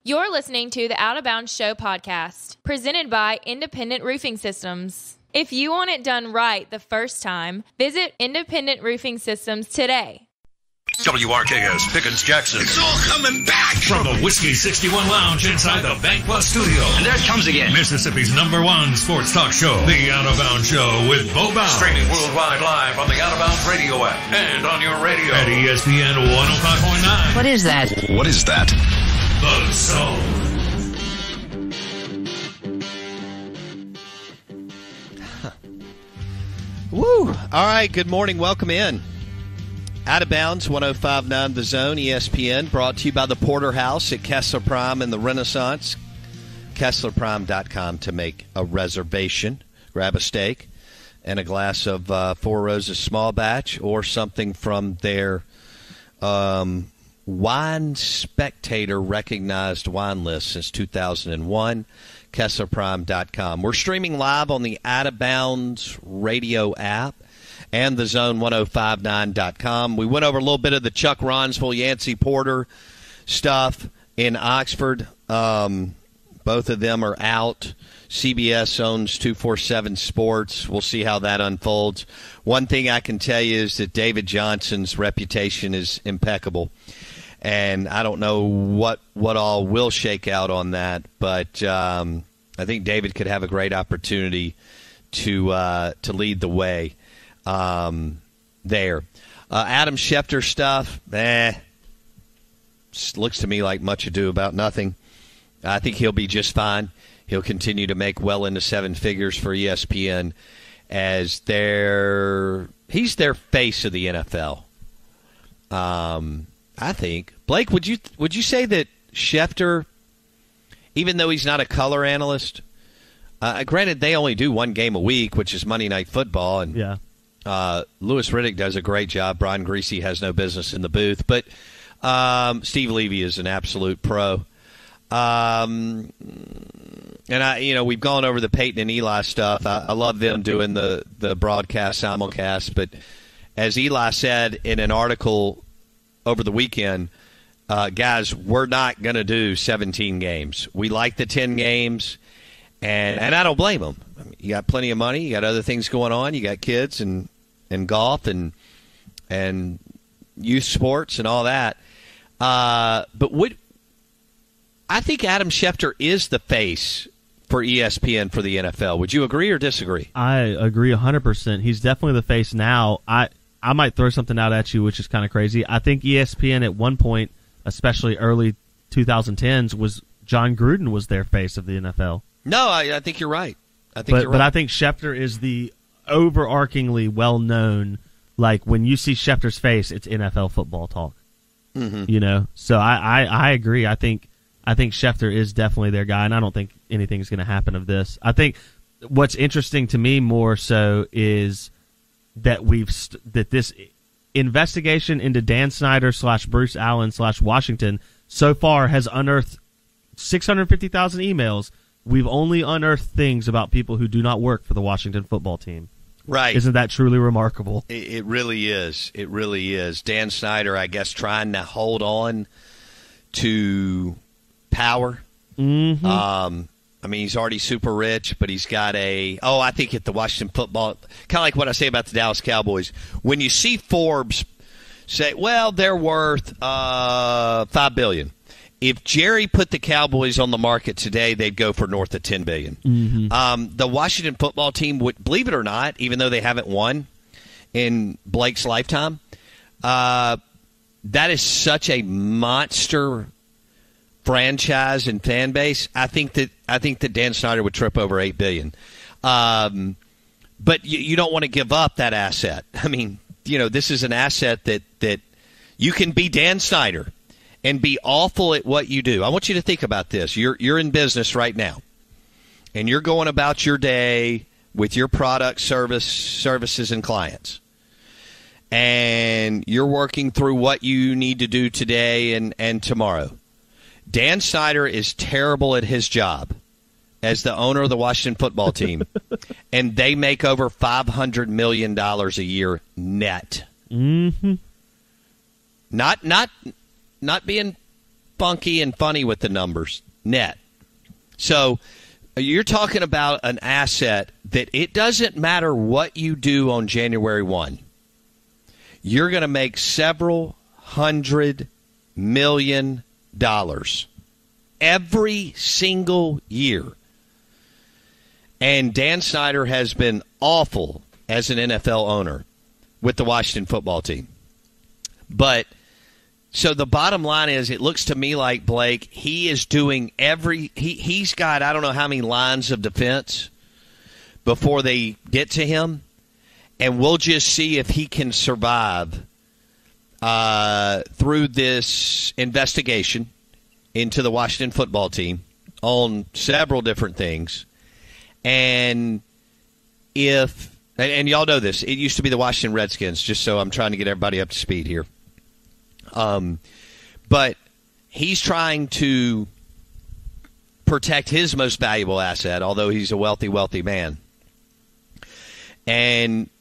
You're listening to the Out of Bounds Show podcast, presented by Independent Roofing Systems. If you want it done right the first time, visit Independent Roofing Systems today. WRKS Pickens Jackson. It's all coming back From the Whiskey 61 Lounge inside the BankPlus Studio. And there it comes again. Mississippi's #1 sports talk show. The Out of Bounds Show with Bo Bounds. Streaming worldwide live on the Out of Bounds radio app and on your radio. At ESPN 105.9. What is that? What is that? The Zone. Woo! All right, good morning. Welcome in. Out of Bounds, 105.9 The Zone, ESPN, brought to you by the Porterhouse at Kessler Prime and the Renaissance. KesslerPrime.com to make a reservation. Grab a steak and a glass of Four Roses small batch or something from their Wine Spectator recognized wine list since 2001. KesslerPrime.com. We're streaming live on the Out of Bounds radio app and the Zone1059.com. We went over a little bit of the Chuck Ronsville, Yancey Porter stuff in Oxford. Both of them are out. CBS owns 247 Sports. We'll see how that unfolds. One thing I can tell you is that David Johnson's reputation is impeccable. And I don't know what all will shake out on that, but I think David could have a great opportunity to lead the way there. Adam Schefter stuff, looks to me like much ado about nothing. I think he'll be just fine. He'll continue to make well into seven figures for ESPN as he's their face of the NFL. I think. Blake, would you say that Schefter, even though he's not a color analyst, granted they only do one game a week, which is Monday Night Football, and yeah. Louis Riddick does a great job. Brian Greasy has no business in the booth, but Steve Levy is an absolute pro. And we've gone over the Peyton and Eli stuff. I love them doing the broadcast simulcast, but as Eli said in an article over the weekend, guys, we're not going to do 17 games. We like the 10 games, and I don't blame them. I mean, you got plenty of money. You got other things going on. You got kids and golf and youth sports and all that. But I think Adam Schefter is the face for ESPN for the NFL. Would you agree or disagree? I agree 100%. He's definitely the face now. I might throw something out at you, which is kind of crazy. I think ESPN at one point, especially early 2010s, was John Gruden was their face of the NFL. No, I think you're right. But I think Schefter is the overarchingly well-known, like when you see Schefter's face, it's NFL football talk. Mm-hmm. You know? So I agree. I think Schefter is definitely their guy, and I don't think anything's going to happen of this. I think what's interesting to me more so is that that this investigation into Dan Snyder / Bruce Allen / Washington so far has unearthed 650,000 emails. We've only unearthed things about people who do not work for the Washington football team. Right. Isn't that truly remarkable? It really is. It really is. Dan Snyder, I guess, trying to hold on to power. Mm-hmm. I mean, he's already super rich, but he's got I think at the Washington football, kind of like what I say about the Dallas Cowboys. When you see Forbes say, well, they're worth $5 billion. If Jerry put the Cowboys on the market today, they'd go for north of $10 billion. Mm-hmm. The Washington football team would, believe it or not, even though they haven't won in Blake's lifetime, that is such a monster franchise and fan base. I think that Dan Snyder would trip over $8 billion. But you don't want to give up that asset. I mean, this is an asset that you can be Dan Snyder and be awful at what you do. I want you to think about this. You're in business right now, and you're going about your day with your product, services, and clients. And you're working through what you need to do today and tomorrow. Dan Snyder is terrible at his job as the owner of the Washington football team, and they make over $500 million a year net. Mm-hmm. Not being funky and funny with the numbers, net. So you're talking about an asset that it doesn't matter what you do on January 1. You're going to make several $100 million every single year. And Dan Snyder has been awful as an NFL owner with the Washington football team. But so the bottom line is, it looks to me like Blake, he is doing he's got, I don't know how many lines of defense before they get to him. And we'll just see if he can survive through this investigation into the Washington football team on several different things. And and y'all know this, it used to be the Washington Redskins, just so I'm trying to get everybody up to speed here. But he's trying to protect his most valuable asset, although he's a wealthy, wealthy man. And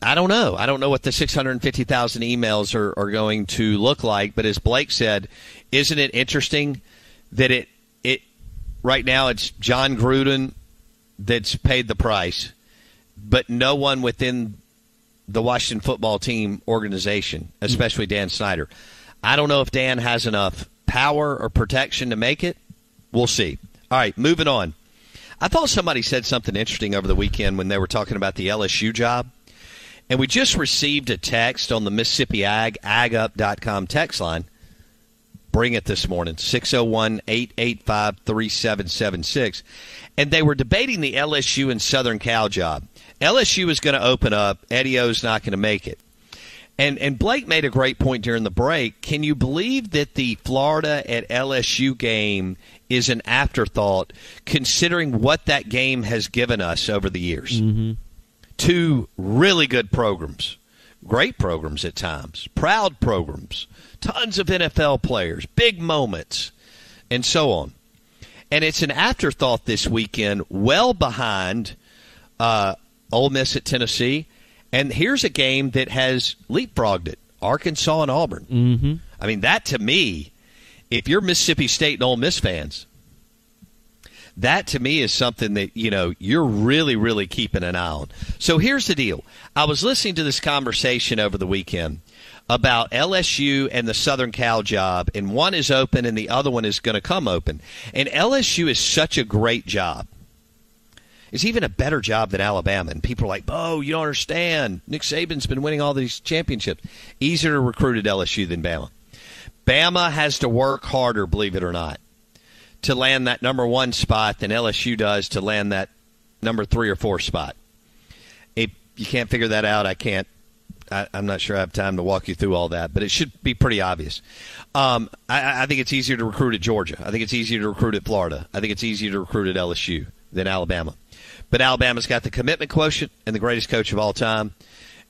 I don't know. I don't know what the 650,000 emails are going to look like. But as Blake said, isn't it interesting that it right now it's John Gruden that's paid the price, but no one within the Washington football team organization, especially Dan Snyder. I don't know if Dan has enough power or protection to make it. We'll see. All right, moving on. I thought somebody said something interesting over the weekend when they were talking about the LSU job. And we just received a text on the Mississippi agup.com text line. Bring it this morning, 601-885-3776. And they were debating the LSU and Southern Cal job. LSU is going to open up. Eddie O's not going to make it. And Blake made a great point during the break. Can you believe that the Florida at LSU game is an afterthought, considering what that game has given us over the years? Mm-hmm. Two really good programs, great programs at times, proud programs, tons of NFL players, big moments, and so on. And it's an afterthought this weekend, well behind Ole Miss at Tennessee. And here's a game that has leapfrogged it, Arkansas and Auburn. Mm-hmm. I mean, that to me, if you're Mississippi State and Ole Miss fans, that to me is something that, you're really, really keeping an eye on. So here's the deal. I was listening to this conversation over the weekend about LSU and the Southern Cal job, and one is open and the other one is going to come open. And LSU is such a great job. It's even a better job than Alabama. And people are like, "Oh, you don't understand. Nick Saban's been winning all these championships." Easier to recruit at LSU than Bama. Bama has to work harder, believe it or not, to land that number 1 spot than LSU does to land that number 3 or 4 spot. If you can't figure that out, I can't. I'm not sure I have time to walk you through all that, but it should be pretty obvious. I think it's easier to recruit at Georgia. I think it's easier to recruit at Florida. I think it's easier to recruit at LSU than Alabama. But Alabama's got the commitment quotient and the greatest coach of all time,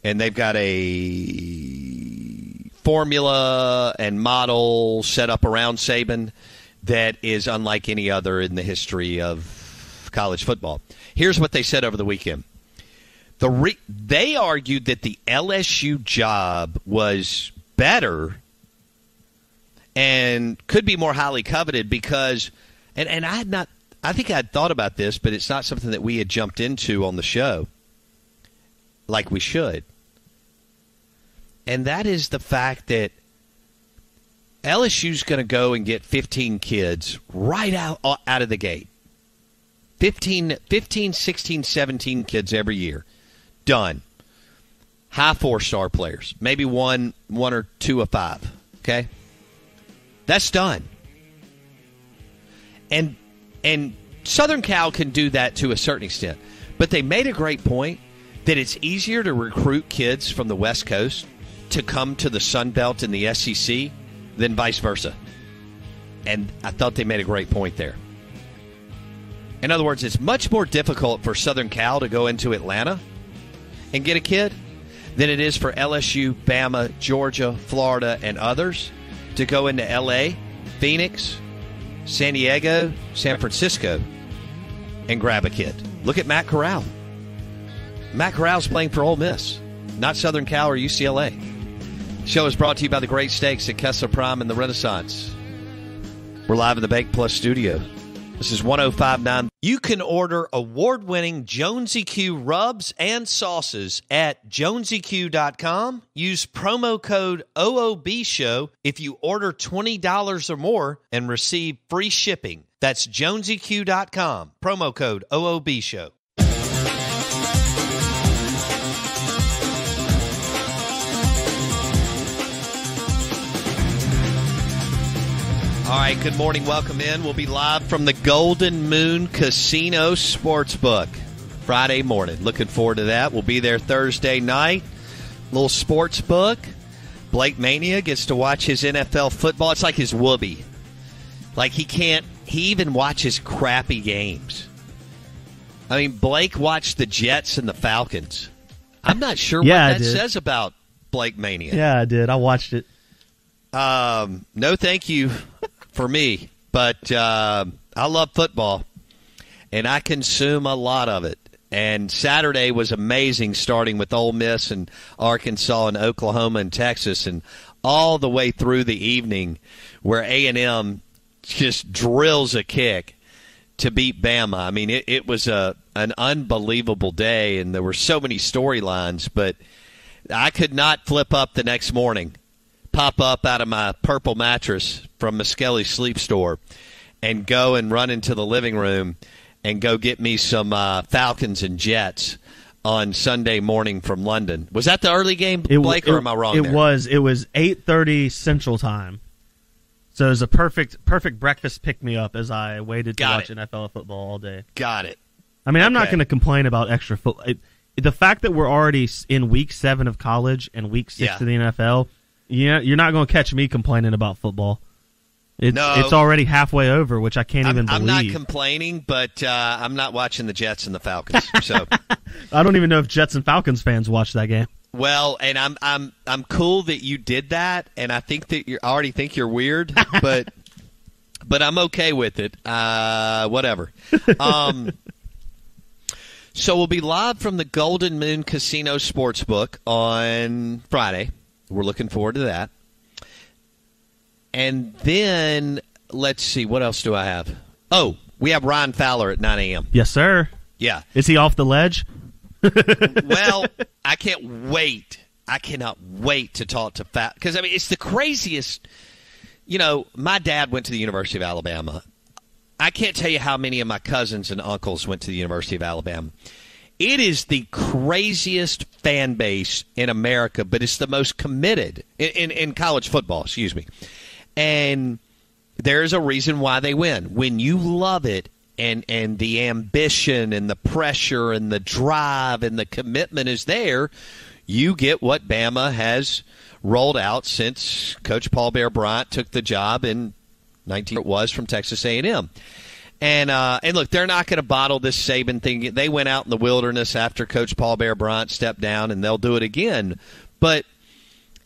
and they've got a formula and model set up around Saban that is unlike any other in the history of college football. Here's what they said over the weekend. They argued that the LSU job was better and could be more highly coveted because, and I think I'd thought about this, but it's not something that we had jumped into on the show like we should. And that is the fact that LSU's going to go and get 15 kids right out of the gate. 15, 16, 17 kids every year. Done. High 4-star players. Maybe one or two of 5. Okay? That's done. And Southern Cal can do that to a certain extent. But they made a great point that it's easier to recruit kids from the West Coast to come to the Sun Belt and the SEC than vice versa. And I thought they made a great point there. In other words, it's much more difficult for Southern Cal to go into Atlanta and get a kid than it is for LSU, Bama, Georgia, Florida, and others to go into L.A., Phoenix, San Diego, San Francisco, and grab a kid. Look at Matt Corral. Matt Corral's playing for Ole Miss, not Southern Cal or UCLA. The show is brought to you by the great steaks at Kessler Prime and the Renaissance. We're live in the BankPlus Studio. This is 105.9. You can order award-winning Jonesy Q rubs and sauces at jonesyq.com. Use promo code OOBSHOW if you order $20 or more and receive free shipping. That's jonesyq.com. Promo code OOBSHOW. All right, good morning. Welcome in. We'll be live from the Golden Moon Casino Sportsbook Friday morning. Looking forward to that. We'll be there Thursday night. Little sportsbook. Blake Mania gets to watch his NFL football. It's like his whoopee. Like he even watches crappy games. I mean, Blake watched the Jets and the Falcons. I'm not sure what that says about Blake Mania. Yeah, I did. I watched it. No, thank you for me, but I love football, and I consume a lot of it. And Saturday was amazing, starting with Ole Miss and Arkansas and Oklahoma and Texas, and all the way through the evening where A&M just drills a kick to beat Bama. I mean, it was an unbelievable day, and there were so many storylines, but I could not flip up the next morning, pop up out of my purple mattress from Muskelly's Sleep Store and go and run into the living room and go get me some Falcons and Jets on Sunday morning from London. Was that the early game, Blake, or am I wrong there? It was 8:30 Central Time. So it was a perfect breakfast pick-me-up as I waited to watch NFL football all day. Got it. I mean, I'm not going to complain about extra football. The fact that we're already in Week 7 of college and Week 6 of the NFL, you're not going to catch me complaining about football. It's already halfway over, which I can't even believe. I'm not complaining, but I'm not watching the Jets and the Falcons. So I don't even know if Jets and Falcons fans watch that game. Well, and I'm cool that you did that, and I think that I already think you're weird, but I'm okay with it. Whatever. So we'll be live from the Golden Moon Casino Sportsbook on Friday. We're looking forward to that. And then, let's see, what else do I have? Oh, we have Ryan Fowler at 9 a.m. Yes, sir. Yeah. Is he off the ledge? Well, I can't wait. I cannot wait to talk to Fowler. Because, I mean, it's the craziest. You know, my dad went to the University of Alabama. I can't tell you how many of my cousins and uncles went to the University of Alabama. It is the craziest fan base in America, but it's the most committed in college football, excuse me. And there's a reason why they win. When you love it and the ambition and the pressure and the drive and the commitment is there, you get what Bama has rolled out since Coach Paul Bear Bryant took the job in 19 it was from Texas A&M. And look, they're not going to bottle this Saban thing. They went out in the wilderness after Coach Paul Bear Bryant stepped down, and they'll do it again.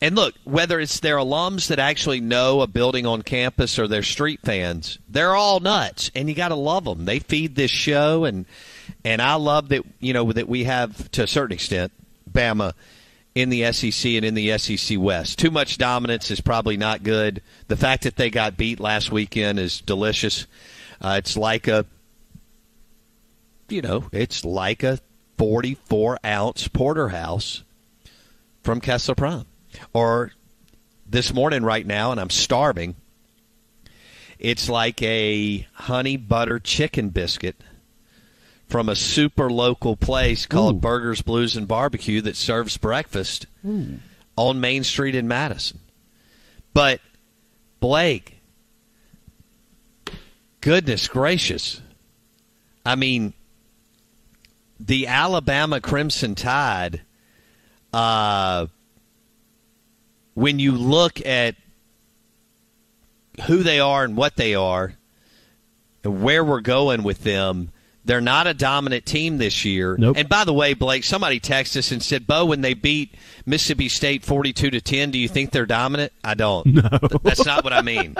And look, whether it's their alums that actually know a building on campus or their street fans, they're all nuts, and you got to love them. They feed this show, and I love that that we have, to a certain extent, Bama in the SEC and in the SEC West. Too much dominance is probably not good. The fact that they got beat last weekend is delicious. It's like a 44-ounce porterhouse from Kessler Prime. Or this morning right now, and I'm starving, it's like a honey butter chicken biscuit from a super local place called Burgers, Blues, and Barbecue that serves breakfast on Main Street in Madison. But, Blake, goodness gracious. I mean, the Alabama Crimson Tide, when you look at who they are and what they are and where we're going with them, they're not a dominant team this year. Nope. And by the way, Blake, somebody texted us and said, Bo, when they beat Mississippi State 42-10, do you think they're dominant? I don't. No. That's not what I mean.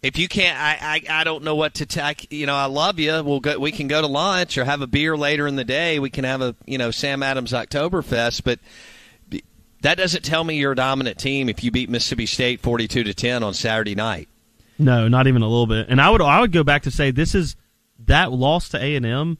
If you can't, I don't know what to tell. I love you. We can go to lunch or have a beer later in the day. We can have a Sam Adams Oktoberfest, but that doesn't tell me you're a dominant team if you beat Mississippi State 42-10 on Saturday night. No, not even a little bit. And I would go back to say this is that loss to A&M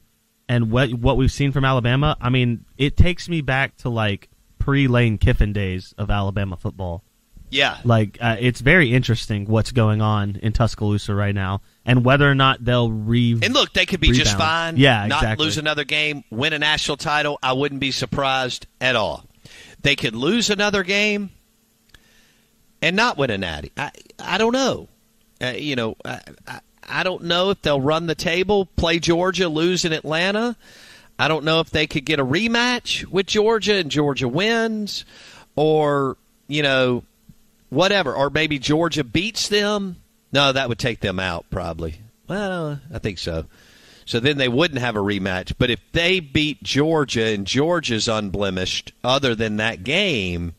and what we've seen from Alabama. I mean, it takes me back to like pre-Lane Kiffin days of Alabama football. Yeah. Like, it's very interesting what's going on in Tuscaloosa right now and whether or not they'll And look, they could be rebound. just fine. Yeah, not exactly. lose another game, win a national title. I wouldn't be surprised at all. They could lose another game and not win a natty. I don't know. I don't know if they'll run the table, play Georgia, lose in Atlanta. I don't know if they could get a rematch with Georgia and Georgia wins, or, whatever. Or maybe Georgia beats them. No, that would take them out probably. Well, I think so. So then they wouldn't have a rematch. But if they beat Georgia and Georgia's unblemished other than that game,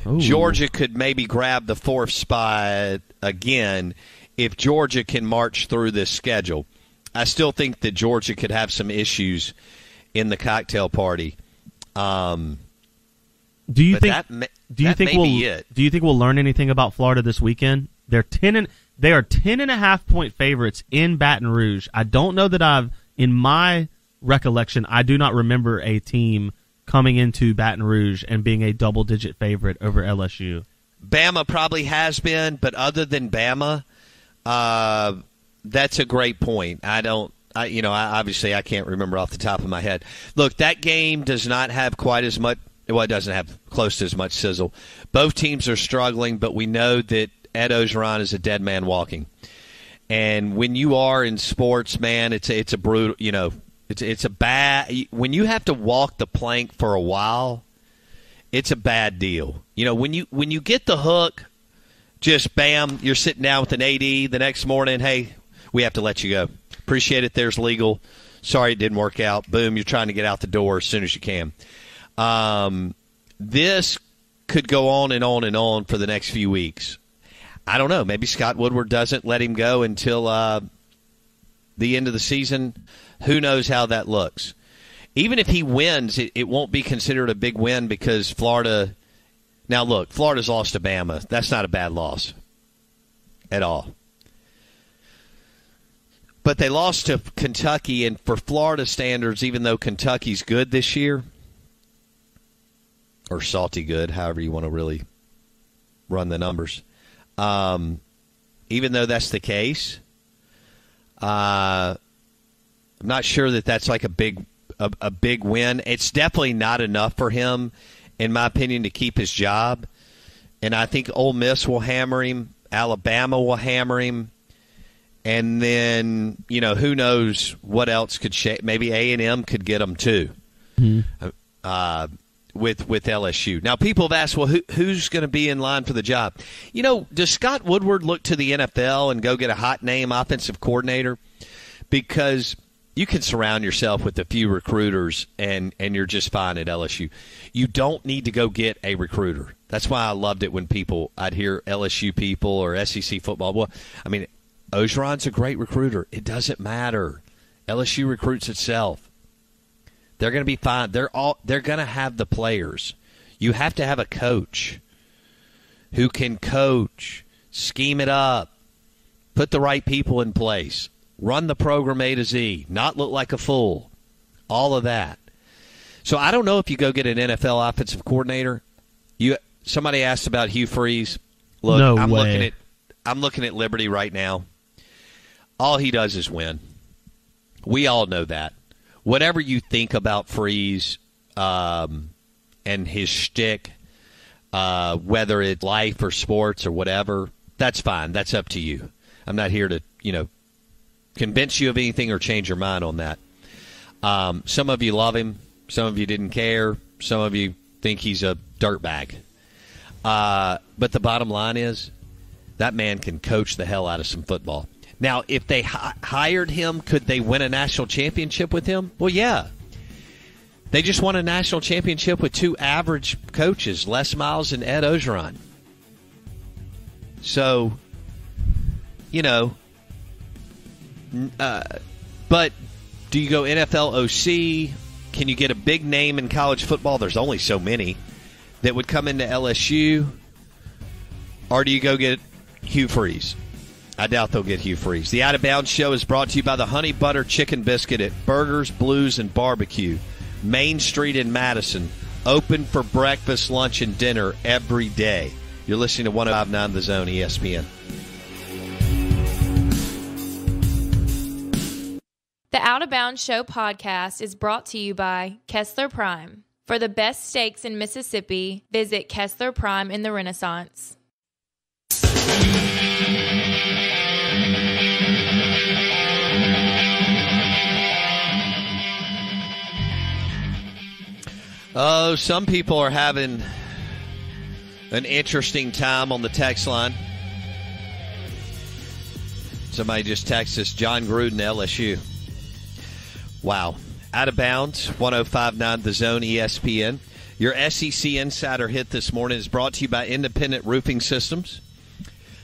Ooh. Georgia could maybe grab the 4th spot again if Georgia can march through this schedule. I still think that Georgia could have some issues in the cocktail party. Do you think we'll learn anything about Florida this weekend? They are 10.5 point favorites in Baton Rouge. I don't know that in my recollection, I do not remember a team coming into Baton Rouge and being a double-digit favorite over LSU. Bama probably has been, but other than Bama, that's a great point. Obviously I can't remember off the top of my head. Look, that game does not have quite as much. Well, it doesn't have close to as much sizzle. Both teams are struggling, but we know that Ed Ogeron is a dead man walking. And when you are in sports, man, it's a brutal. It's a bad. When you have to walk the plank for a while, it's a bad deal. When you get the hook, just bam, you're sitting down with an AD the next morning. Hey, we have to let you go. Appreciate it. There's legal. Sorry it didn't work out. Boom, you're trying to get out the door as soon as you can. This could go on and on and on for the next few weeks. I don't know. Maybe Scott Woodward doesn't let him go until the end of the season. Who knows how that looks? Even if he wins, it won't be considered a big win because Florida – now, look, Florida's lost to Bama. That's not a bad loss at all. But they lost to Kentucky, and for Florida standards, even though Kentucky's good this year, or salty good, however you want to really run the numbers, even though that's the case, I'm not sure that that's like a big win. It's definitely not enough for him, in my opinion, to keep his job. And I think Ole Miss will hammer him. Alabama will hammer him. And then, who knows what else could shake. Maybe A&M could get him too with LSU. Now, people have asked, well, who's going to be in line for the job? Does Scott Woodward look to the NFL and go get a hot name offensive coordinator? Because you can surround yourself with a few recruiters and you're just fine at LSU. You don't need to go get a recruiter. That's why I loved it when I'd hear LSU people or SEC football. Well, I mean, Ogeron's a great recruiter. It doesn't matter. LSU recruits itself. They're going to be fine. They're going to have the players. You have to have a coach who can coach, scheme it up, put the right people in place, run the program A to Z, not look like a fool, all of that. So I don't know if you go get an NFL offensive coordinator. Somebody asked about Hugh Freeze. Look, no I'm way. looking at Liberty right now. All he does is win. We all know that. Whatever you think about Freeze and his shtick, whether it's life or sports or whatever, that's fine. That's up to you. I'm not here to, convince you of anything or change your mind on that. Some of you love him. Some of you didn't care. Some of you think he's a dirtbag. But the bottom line is that man can coach the hell out of some football. Now, if they hired him, could they win a national championship with him? Well, yeah. They just won a national championship with two average coaches, Les Miles and Ed Ogeron. So, but do you go NFL OC? Can you get a big name in college football? There's only so many that would come into LSU. Or do you go get Hugh Freeze? I doubt they'll get Hugh Freeze. The Out of Bounds Show is brought to you by the Honey Butter Chicken Biscuit at Burgers, Blues, and Barbecue. Main Street in Madison. Open for breakfast, lunch, and dinner every day. You're listening to 105.9 The Zone, ESPN. The Out of Bounds Show podcast is brought to you by Kessler Prime. For the best steaks in Mississippi, visit Kessler Prime in the Renaissance. Oh, some people are having an interesting time on the text line. Somebody just texted us, John Gruden, LSU. Wow. Out of Bounds, 105.9 The Zone, ESPN. Your SEC Insider Hit this morning is brought to you by Independent Roofing Systems,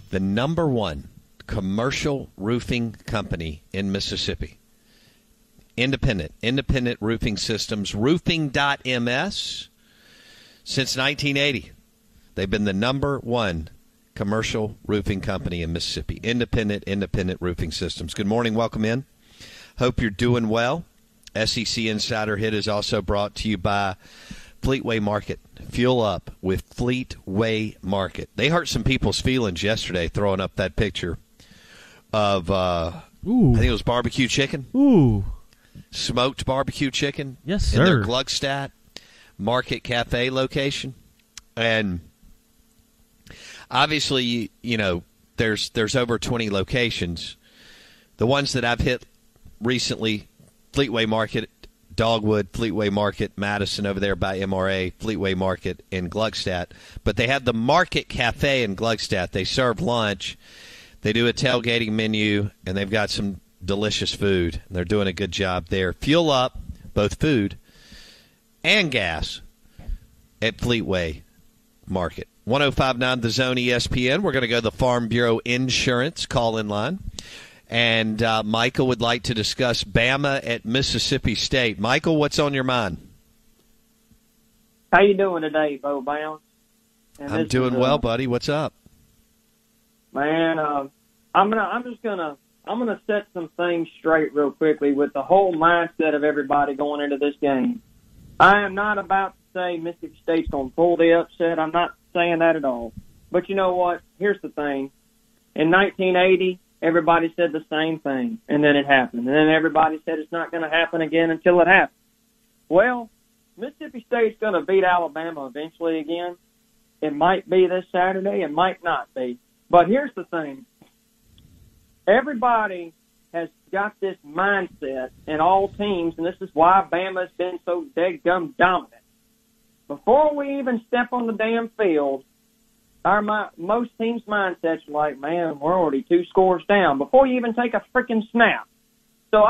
the #1 commercial roofing company in Mississippi. Independent Roofing Systems, roofing.ms. Since 1980, they've been the #1 commercial roofing company in Mississippi. Independent Roofing Systems. Good morning. Welcome in. Hope you're doing well. SEC Insider Hit is also brought to you by Fleetway Market. Fuel up with Fleetway Market. They hurt some people's feelings yesterday throwing up that picture of, I think it was barbecue chicken. Ooh. Smoked barbecue chicken. Yes, sir. In their Gluckstadt Market Cafe location. And obviously, you know, there's over 20 locations. The ones that I've hit recently, Fleetway Market, Dogwood, Fleetway Market, Madison over there by MRA, Fleetway Market in Gluckstadt. But they have the Market Cafe in Gluckstadt. They serve lunch. They do a tailgating menu, and they've got some delicious food. They're doing a good job there. Fuel up, both food and gas, at Fleetway Market. 105.9 The Zone, ESPN. We're going to go to the Farm Bureau Insurance call-in line. And Michael would like to discuss Bama at Mississippi State. Michael, what's on your mind? How you doing today, Bo Bounce? I'm doing well, buddy. What's up? Man, I'm gonna set some things straight real quickly with the whole mindset of everybody going into this game. I am not about to say Mississippi State's going to pull the upset. I'm not saying that at all. But you know what? Here's the thing. In 1980, everybody said the same thing, and then it happened. And then everybody said it's not going to happen again until it happens. Well, Mississippi State's going to beat Alabama eventually again. It might be this Saturday. It might not be. But here's the thing. Everybody has got this mindset in all teams, and this is why Bama's been so dead-gum dominant. Before we even step on the damn field, most teams' mindsets are like, man, we're already 2 scores down before you even take a freaking snap. So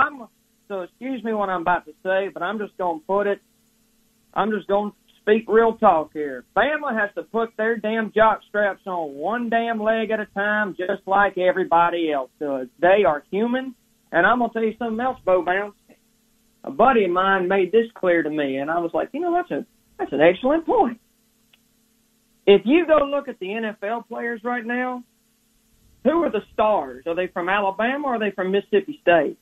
excuse me what I'm about to say, but I'm just going to speak real talk here. Bama has to put their damn jock straps on one damn leg at a time, just like everybody else does. They are human, and I'm going to tell you something else, Bo Bounce. A buddy of mine made this clear to me, and I was like, that's an excellent point. If you go look at the NFL players right now, who are the stars? Are they from Alabama or are they from Mississippi State?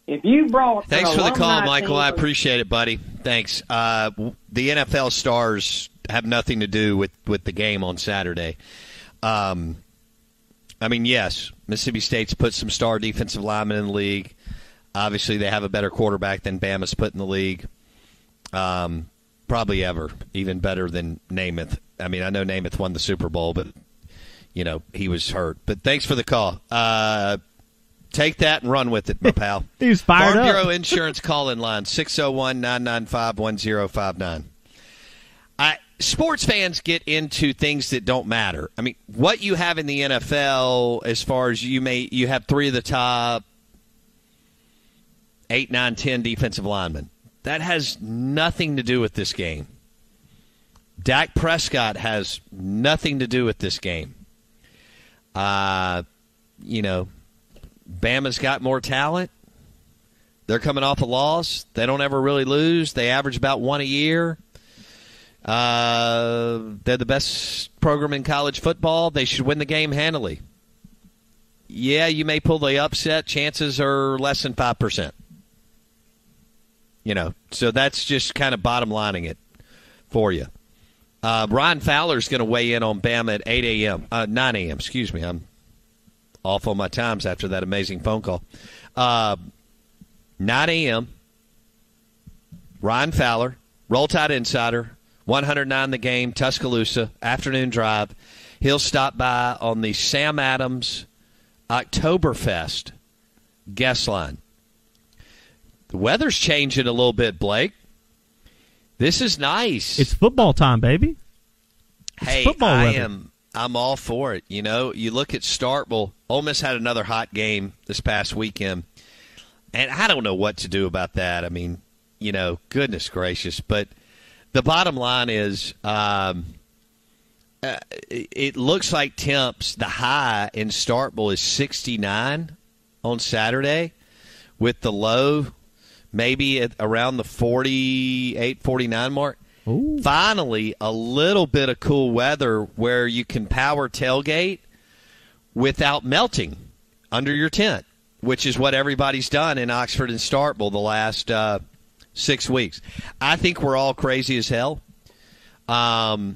If you brought Thanks for the call, Michael. I appreciate it, buddy. Thanks. The NFL stars have nothing to do with the game on Saturday. Yes, Mississippi State's put some star defensive linemen in the league. Obviously, they have a better quarterback than Bama's put in the league. Probably ever, even better than Namath. I know Namath won the Super Bowl, but, he was hurt. But thanks for the call. Take that and run with it, my pal. He's fired Farm up. Bureau Insurance call-in line, 601-995-1059. Sports fans get into things that don't matter. What you have in the NFL as far as you have 3 of the top 8, 9, 10 defensive linemen. That has nothing to do with this game. Dak Prescott has nothing to do with this game. Bama's got more talent. They're coming off a loss. They don't ever really lose. They average about 1 a year. They're the best program in college football. They should win the game handily. yeah, you may pull the upset. Chances are less than 5%. So that's just kind of bottom lining it for you. Ryan Fowler's going to weigh in on Bama at 9 a.m. Excuse me. I'm off on my times after that amazing phone call. 9 a.m. Ryan Fowler, Roll Tide Insider, 109 The Game, Tuscaloosa, afternoon drive. He'll stop by on the Sam Adams Oktoberfest guest line. The weather's changing a little bit, Blake. This is nice. It's football time, baby. Hey, I'm all for it. You look at Starkville. Ole Miss had another hot game this past weekend. And I don't know what to do about that. I mean, goodness gracious. But the bottom line is it looks like temps, the high in Starkville is 69 on Saturday with the low maybe at around the 48, 49 mark. Ooh. Finally, a little bit of cool weather where you can power tailgate without melting under your tent, which is what everybody's done in Oxford and Starkville the last 6 weeks. I think we're all crazy as hell. I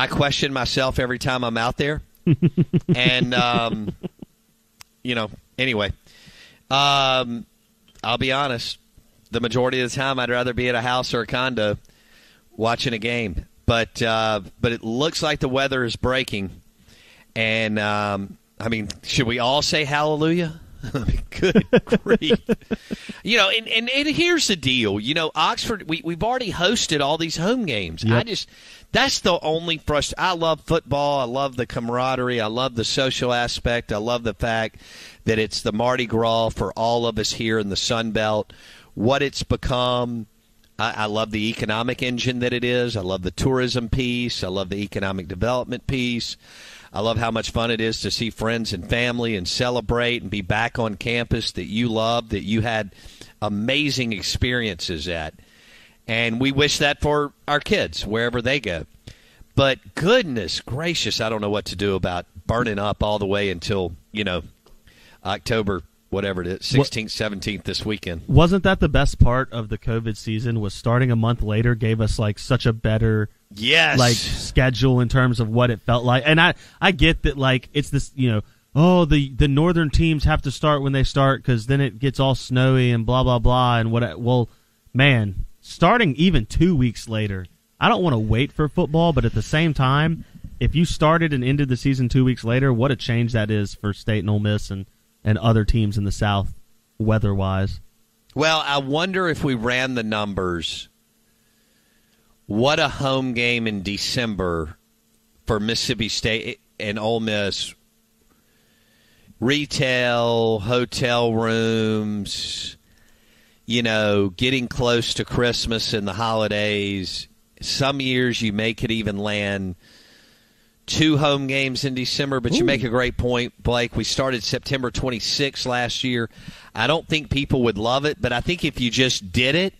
question myself every time I'm out there. And, anyway, I'll be honest. The majority of the time, I'd rather be at a house or a condo watching a game. But it looks like the weather is breaking. And, should we all say hallelujah? Good grief. And here's the deal. Oxford, we've already hosted all these home games. Yep. That's the only frustration. I love football. I love the camaraderie. I love the social aspect. I love the fact that it's the Mardi Gras for all of us here in the Sun Belt. What it's become, I love the economic engine that it is. I love the tourism piece. I love the economic development piece. I love how much fun it is to see friends and family and celebrate and be back on campus that you love, that you had amazing experiences at. And we wish that for our kids, wherever they go. But goodness gracious, I don't know what to do about burning up all the way until, October, whatever it is, 16th, 17th this weekend. Wasn't that the best part of the COVID season, was starting a month later gave us such a better schedule in terms of what it felt like. And I get that it's this, the northern teams have to start when they start because then it gets all snowy and blah, blah, blah. And man, starting even 2 weeks later, I don't want to wait for football, but at the same time, if you started and ended the season 2 weeks later, what a change that is for State and Ole Miss and other teams in the South weather-wise. Well, I wonder if we ran the numbers, what a home game in December for Mississippi State and Ole Miss, retail, hotel rooms, getting close to Christmas and the holidays. Some years you could even land 2 home games in December, but you make a great point, Blake. We started September 26th last year. I don't think people would love it, but I think if you just did it,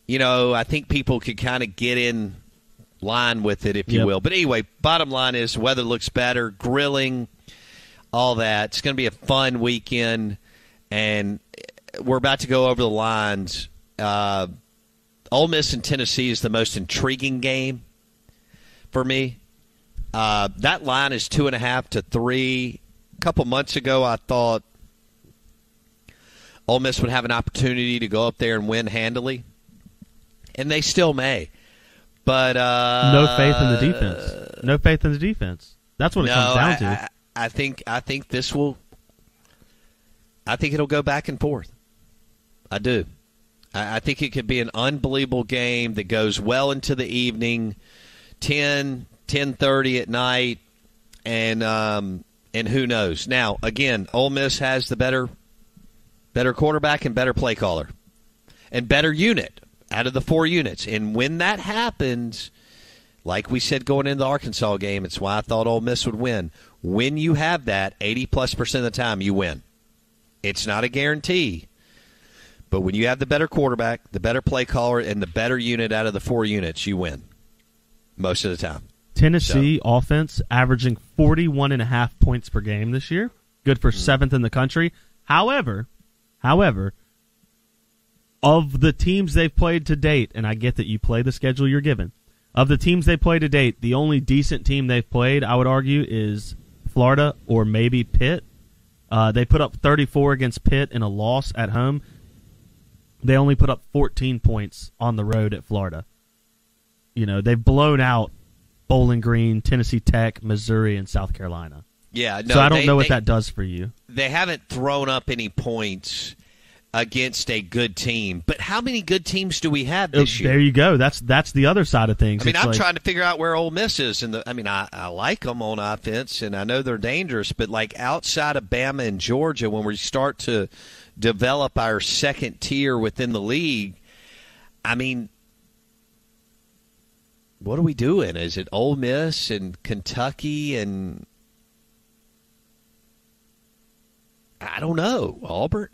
I think people could kind of get in line with it, if you will. But anyway, bottom line is weather looks better, grilling, all that. It's going to be a fun weekend, and we're about to go over the lines. Ole Miss and Tennessee is the most intriguing game for me. That line is 2.5 to 3. A couple months ago, I thought Ole Miss would have an opportunity to go up there and win handily, and they still may. But no faith in the defense. No faith in the defense. That's what it comes down to. I think this will. I think it'll go back and forth. I do. I think it could be an unbelievable game that goes well into the evening, 10:30 at night, and who knows? Now, again, Ole Miss has the better quarterback and better play caller and better unit out of the 4 units. And when that happens, like we said going into the Arkansas game, it's why I thought Ole Miss would win. When you have that, 80+% of the time you win. It's not a guarantee. But when you have the better quarterback, the better play caller, and the better unit out of the 4 units, you win most of the time. Tennessee offense averaging 41.5 points per game this year. Good for 7th in the country. However, of the teams they've played to date, and I get that you play the schedule you're given, of the teams they played to date, the only decent team they've played, I would argue, is Florida or maybe Pitt. They put up 34 against Pitt in a loss at home. They only put up 14 points on the road at Florida. They've blown out Bowling Green, Tennessee Tech, Missouri, and South Carolina. Yeah, no, so I don't know what that does for you. They haven't thrown up any points against a good team. But how many good teams do we have this year? There you go. That's the other side of things. I'm trying to figure out where Ole Miss is. I like them on offense, and I know they're dangerous. But, outside of Bama and Georgia, when we start to develop our second tier within the league, what are we doing? Is it Ole Miss and Kentucky and I don't know. Auburn?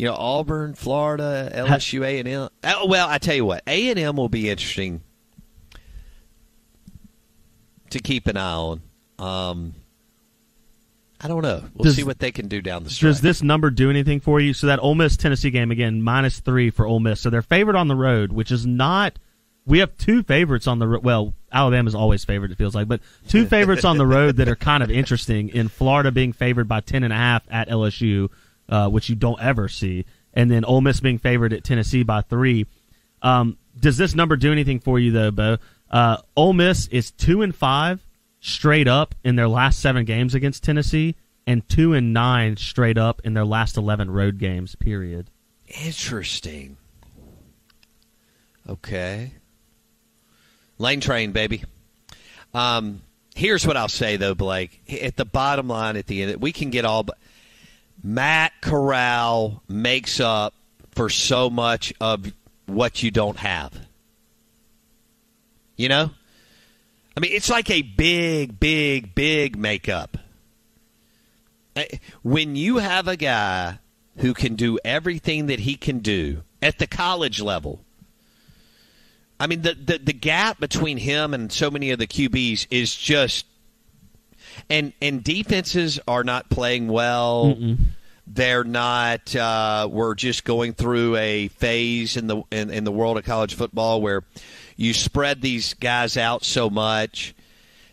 Auburn, Florida, LSU, A&M. Well, I tell you what, A&M will be interesting to keep an eye on. I don't know. We'll see what they can do down the stretch. Does this number do anything for you? So that Ole Miss-Tennessee game, again, -3 for Ole Miss. So they're favored on the road, which is not – we have two favorites on the road. Well, Alabama's always favored, it feels like. But two favorites on the road that are kind of interesting, in Florida being favored by 10.5 at LSU, which you don't ever see, and then Ole Miss being favored at Tennessee by 3. Does this number do anything for you, though, Bo? Ole Miss is 2-5 straight up in their last 7 games against Tennessee, and 2-9 straight up in their last 11 road games, period. Interesting. Okay. Lane train, baby. Here's what I'll say, though, Blake. At the bottom line, at the end, we can get all but Matt Corral makes up for so much of what you don't have. It's like a big, big, big makeup. When you have a guy who can do everything that he can do at the college level, the gap between him and so many of the QBs is just and defenses are not playing well. Mm-mm. They're not. We're just going through a phase in the world of college football where you spread these guys out so much.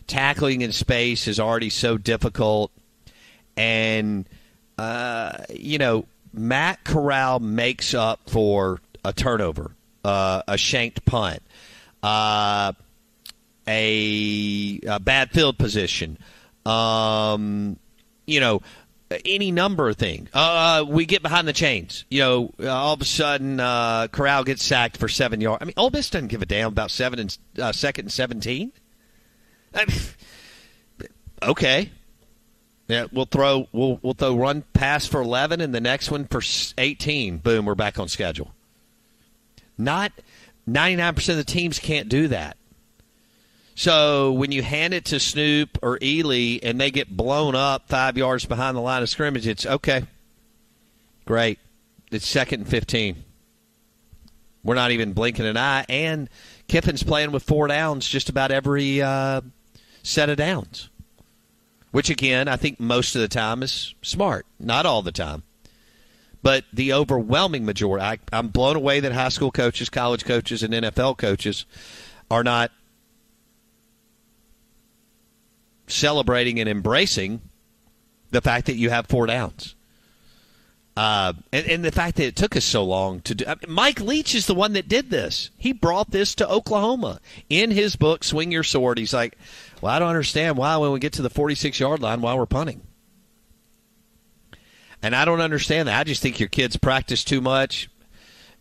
Tackling in space is already so difficult, and Matt Corral makes up for a turnover. A shanked punt, a bad field position, any number of things. We get behind the chains. All of a sudden, Corral gets sacked for 7 yards. Ole Miss doesn't give a damn about 2nd and 17. Okay. Yeah, we'll throw run pass for 11 and the next one for 18. Boom, we're back on schedule. Not 99% of the teams can't do that. So when you hand it to Snoop or Ely and they get blown up 5 yards behind the line of scrimmage, it's okay. Great. It's 2nd and 15. We're not even blinking an eye. And Kiffin's playing with 4 downs just about every set of downs, which, again, I think most of the time is smart. Not all the time. But the overwhelming majority, I'm blown away that high school coaches, college coaches, and NFL coaches are not celebrating and embracing the fact that you have 4 downs. And the fact that it took us so long to do. Mike Leach is the one that did this. He brought this to Oklahoma. In his book, Swing Your Sword, he's like, well, I don't understand why when we get to the 46-yard line, why we're punting. And I don't understand that. I just think your kids practice too much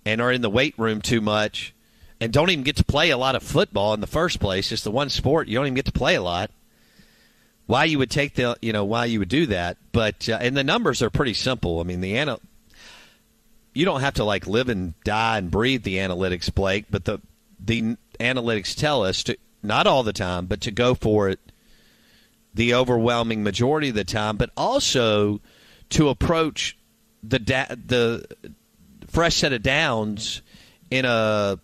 and are in the weight room too much and don't even get to play a lot of football in the first place. It's the one sport you don't even get to play a lot. Why you would take why you would do that. But and the numbers are pretty simple. You don't have to live and die and breathe the analytics, Blake, but the analytics tell us to, not all the time, but to go for it the overwhelming majority of the time, but also to approach the fresh set of downs in a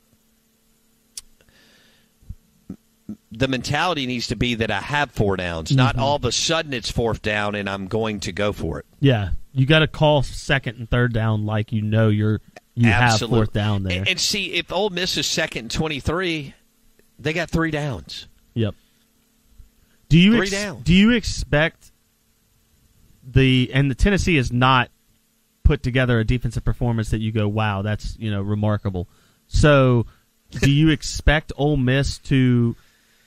the mentality needs to be that I have 4 downs, not all of a sudden it's 4th down and I'm going to go for it. Yeah, you got to call 2nd and 3rd down like you have 4th down there. And see, if Ole Miss is 2nd and 23, they got 3 downs. Yep. Do you 3 downs. Do you expect the Tennessee has not put together a defensive performance that you go, wow, that's remarkable. So, do you expect Ole Miss to?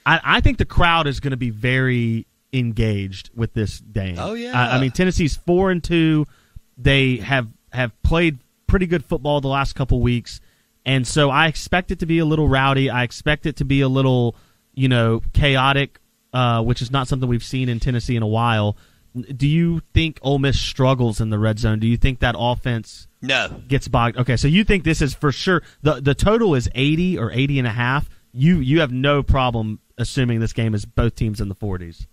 I think the crowd is going to be very engaged with this game. Oh yeah. I mean, Tennessee's 4-2. They have played pretty good football the last couple weeks, and so I expect it to be a little rowdy. I expect it to be a little chaotic, which is not something we've seen in Tennessee in a while. Do you think Ole Miss struggles in the red zone? Do you think that offense gets bogged? Okay, so you think this is for sure. The total is 80 or 80.5. You have no problem assuming this game is both teams in the 40s.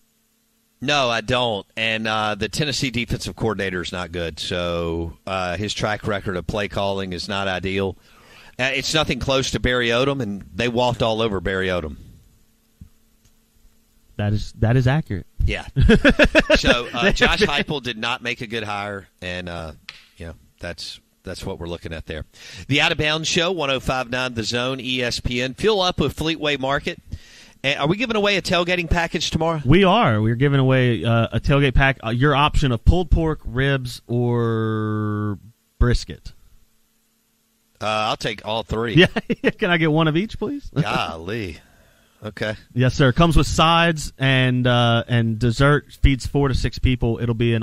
No, I don't. And the Tennessee defensive coordinator is not good, so his track record of play calling is not ideal. It's nothing close to Barry Odom, and they walked all over Barry Odom. That is accurate. Yeah. So Josh Heupel did not make a good hire, and that's what we're looking at there. The Out of Bounds Show, 105.9 The Zone, ESPN. Fill up with Fleetway Market. And are we giving away a tailgating package tomorrow? We are. We're giving away a tailgate pack. Your option of pulled pork, ribs, or brisket. I'll take all 3. Yeah. Can I get one of each, please? Golly. Okay. Yes, sir. Comes with sides and dessert. Feeds 4 to 6 people. It'll be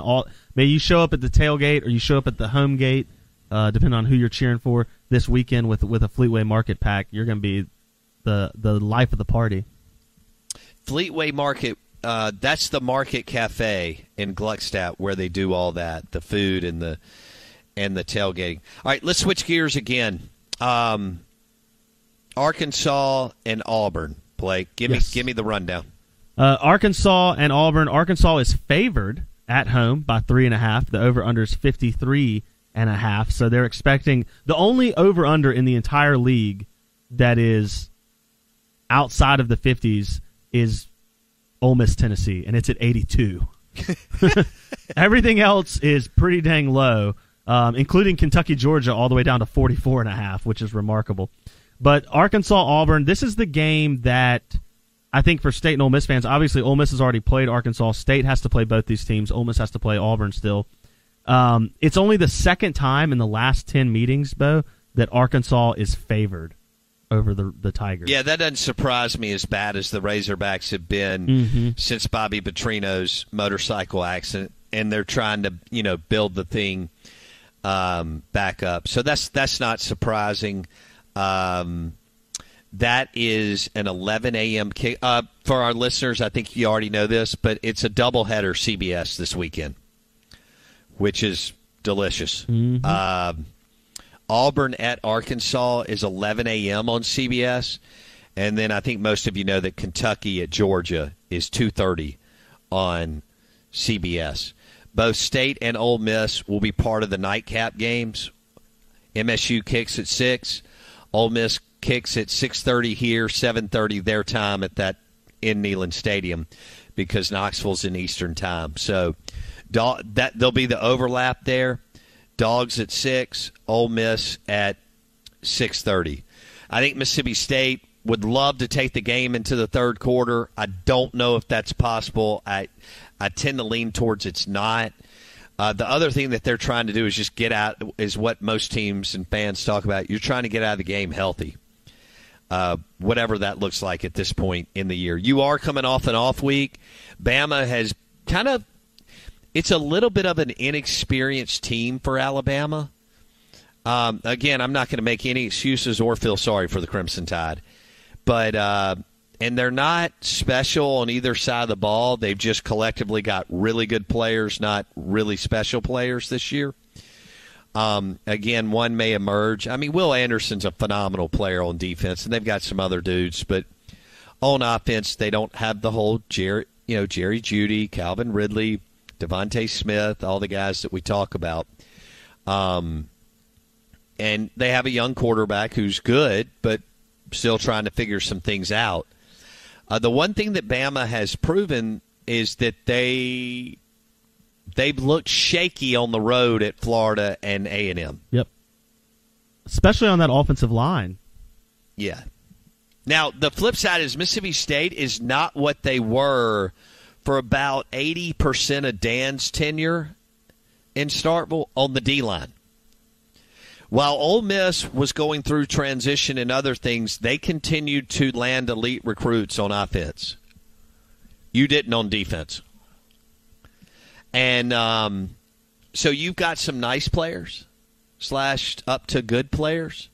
May you show up at the tailgate or you show up at the home gate, depending on who you're cheering for this weekend with a Fleetway Market pack. You're going to be the life of the party. Fleetway Market. That's the Market Cafe in Gluckstadt where they do all that, the food and the tailgating. All right, let's switch gears again. Arkansas and Auburn. Blake, give me the rundown. Arkansas and Auburn. Arkansas is favored at home by 3.5. The over/under is 53.5. So they're expecting the only over/under in the entire league that is outside of the 50s is Ole Miss Tennessee, and it's at 82. Everything else is pretty dang low, including Kentucky Georgia all the way down to 44.5, which is remarkable. But Arkansas, Auburn, this is the game that I think for State and Ole Miss fans, obviously Ole Miss has already played Arkansas. State has to play both these teams. Ole Miss has to play Auburn still. It's only the second time in the last 10 meetings, Bo, that Arkansas is favored over the Tigers. Yeah, that doesn't surprise me as bad as the Razorbacks have been since Bobby Petrino's motorcycle accident, and they're trying to build the thing back up. So that's not surprising. That is an 11 a.m. kick. For our listeners, I think you already know this, but it's a doubleheader CBS this weekend, which is delicious. Auburn at Arkansas is 11 a.m. on CBS, and then I think most of you know that Kentucky at Georgia is 2:30 on CBS. Both State and Ole Miss will be part of the nightcap games. MSU kicks at 6. Ole Miss kicks at 6:30 here, 7:30 their time in Neyland Stadium because Knoxville's in Eastern time. So there'll be the overlap there. Dogs at 6, Ole Miss at 6:30. I think Mississippi State would love to take the game into the third quarter. I don't know if that's possible. I tend to lean towards it's not. The other thing that they're trying to do is just get out, is what most teams and fans talk about. You're trying to get out of the game healthy, whatever that looks like at this point in the year. You are coming off an off week. Bama has it's a little bit of an inexperienced team for Alabama. Again, I'm not going to make any excuses or feel sorry for the Crimson Tide. But and they're not special on either side of the ball. They've just collectively got really good players, not really special players this year. Again, one may emerge. I mean, Will Anderson's a phenomenal player on defense, and they've got some other dudes. But on offense, they don't have the whole Jerry Jeudy, Calvin Ridley, Devontae Smith, all the guys that we talk about. And they have a young quarterback who's good, but still trying to figure some things out. The one thing that Bama has proven is that they've looked shaky on the road at Florida and A&M. Yep. Especially on that offensive line. Yeah. Now, the flip side is Mississippi State is not what they were for about 80% of Dan's tenure in Starkville on the D-line. While Ole Miss was going through transition and other things, they continued to land elite recruits on offense. You didn't on defense. And so you've got some nice players / up to good players.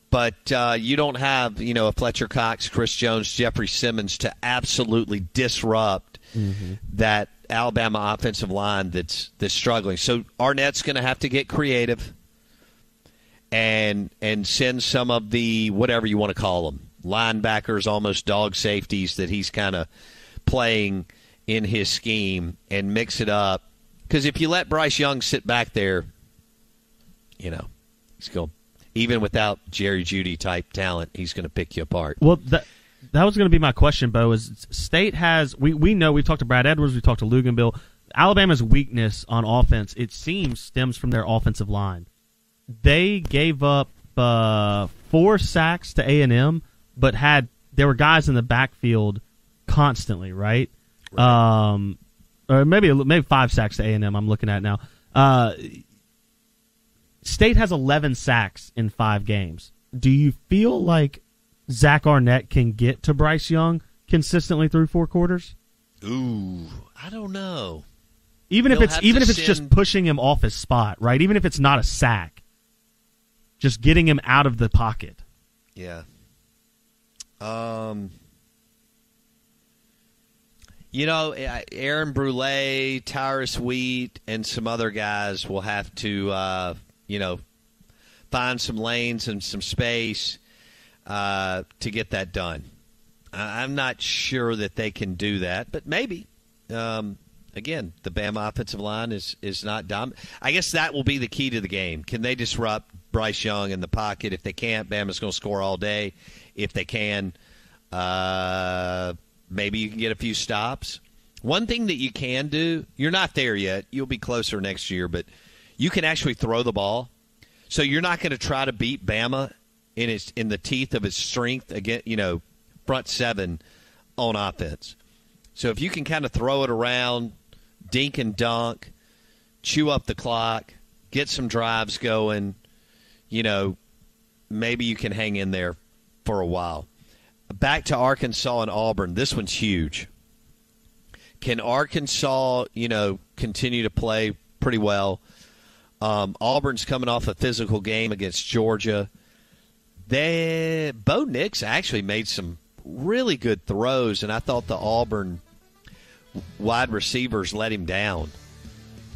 But you don't have, a Fletcher Cox, Chris Jones, Jeffrey Simmons to absolutely disrupt that Alabama offensive line that's struggling. So Arnett's going to have to get creative and send some of the, whatever you want to call them, linebackers, almost dog safeties that he's kind of playing in his scheme and mix it up. Because if you let Bryce Young sit back there, he's going, even without Jerry Jeudy type talent, he's going to pick you apart. Well, that was going to be my question, Bo. Is State has we know we've talked to Brad Edwards, we talked to Luganville. Alabama's weakness on offense, it seems, stems from their offensive line. They gave up 4 sacks to A&M, but there were guys in the backfield constantly, right? Or maybe 5 sacks to A&M. I'm looking at now. State has 11 sacks in 5 games. Do you feel like Zach Arnett can get to Bryce Young consistently through 4 quarters? Ooh, I don't know. Even if it's just pushing him off his spot, right? Even if it's not a sack, just getting him out of the pocket. Yeah. Aaron Brule, Tyrus Wheat, and some other guys will have to find some lanes and some space to get that done. I'm not sure that they can do that, but maybe. Again, the Bama offensive line is not dominant. I guess that will be the key to the game. Can they disrupt Bryce Young in the pocket? If they can't, Bama's going to score all day. If they can, maybe you can get a few stops. One thing that you can do, you're not there yet. You'll be closer next year, but you can actually throw the ball. So you're not going to try to beat Bama in the teeth of its strength, again, front 7 on offense. So if you can kind of throw it around, dink and dunk, chew up the clock, get some drives going, maybe you can hang in there for a while. Back to Arkansas and Auburn. This one's huge. Can Arkansas, continue to play pretty well? Auburn's coming off a physical game against Georgia. Bo Nix actually made some really good throws, and I thought the Auburn wide receivers let him down.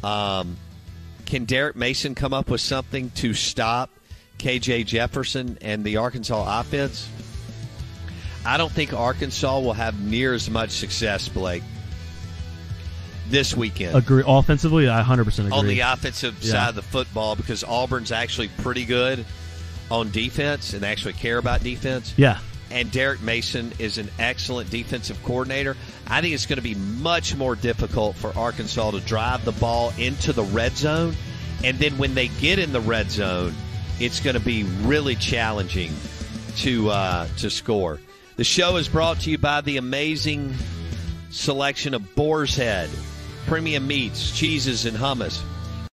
Can Derek Mason come up with something to stop KJ Jefferson and the Arkansas offense? I don't think Arkansas will have near as much success, Blake, this weekend. Agree. Offensively, I 100% agree. On the offensive side of the football, because Auburn's actually pretty good on defense and actually care about defense. Yeah. And Derek Mason is an excellent defensive coordinator. I think it's going to be much more difficult for Arkansas to drive the ball into the red zone. And then when they get in the red zone, it's going to be really challenging to score. The show is brought to you by the amazing selection of Boar's Head, premium meats, cheeses, and hummus.